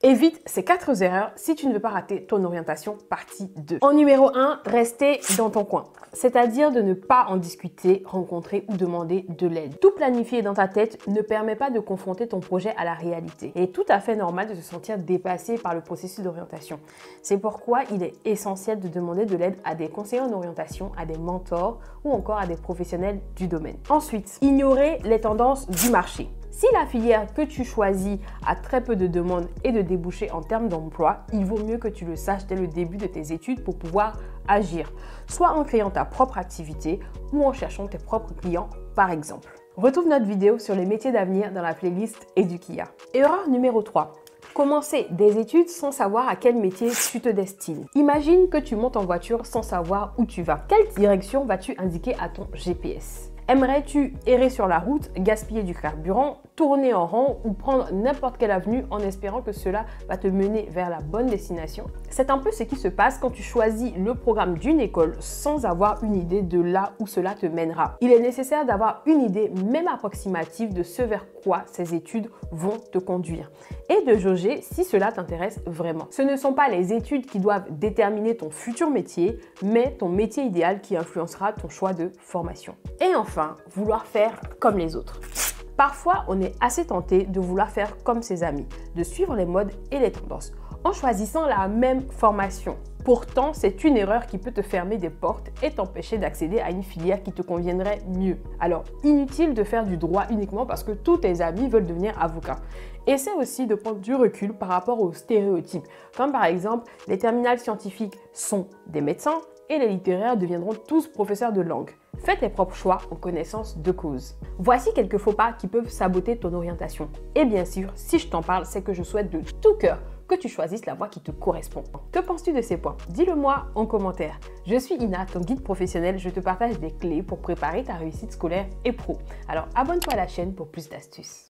Évite ces 4 erreurs si tu ne veux pas rater ton orientation partie 2. En numéro 1, rester dans ton coin. C'est-à-dire de ne pas en discuter, rencontrer ou demander de l'aide. Tout planifier dans ta tête ne permet pas de confronter ton projet à la réalité. Il est tout à fait normal de se sentir dépassé par le processus d'orientation. C'est pourquoi il est essentiel de demander de l'aide à des conseillers en orientation, à des mentors ou encore à des professionnels du domaine. Ensuite, ignorer les tendances du marché. Si la filière que tu choisis a très peu de demandes et de débouchés en termes d'emploi, il vaut mieux que tu le saches dès le début de tes études pour pouvoir agir, soit en créant ta propre activité ou en cherchant tes propres clients par exemple. Retrouve notre vidéo sur les métiers d'avenir dans la playlist Edukia. Erreur numéro 3. Commencer des études sans savoir à quel métier tu te destines. Imagine que tu montes en voiture sans savoir où tu vas. Quelle direction vas-tu indiquer à ton GPS ? Aimerais-tu errer sur la route, gaspiller du carburant, tourner en rond ou prendre n'importe quelle avenue en espérant que cela va te mener vers la bonne destination? C'est un peu ce qui se passe quand tu choisis le programme d'une école sans avoir une idée de là où cela te mènera. Il est nécessaire d'avoir une idée, même approximative, de ce vers quoi ces études vont te conduire et de jauger si cela t'intéresse vraiment. Ce ne sont pas les études qui doivent déterminer ton futur métier, mais ton métier idéal qui influencera ton choix de formation. Et enfin, vouloir faire comme les autres. Parfois, on est assez tenté de vouloir faire comme ses amis, de suivre les modes et les tendances, en choisissant la même formation. Pourtant, c'est une erreur qui peut te fermer des portes et t'empêcher d'accéder à une filière qui te conviendrait mieux. Alors, inutile de faire du droit uniquement parce que tous tes amis veulent devenir avocats. Essaie aussi de prendre du recul par rapport aux stéréotypes, comme par exemple, les terminales scientifiques sont des médecins et les littéraires deviendront tous professeurs de langue. Fais tes propres choix en connaissance de cause. Voici quelques faux pas qui peuvent saboter ton orientation. Et bien sûr, si je t'en parle, c'est que je souhaite de tout cœur que tu choisisses la voie qui te correspond. Que penses-tu de ces points? Dis-le-moi en commentaire. Je suis Ina, ton guide professionnel. Je te partage des clés pour préparer ta réussite scolaire et pro. Alors abonne-toi à la chaîne pour plus d'astuces.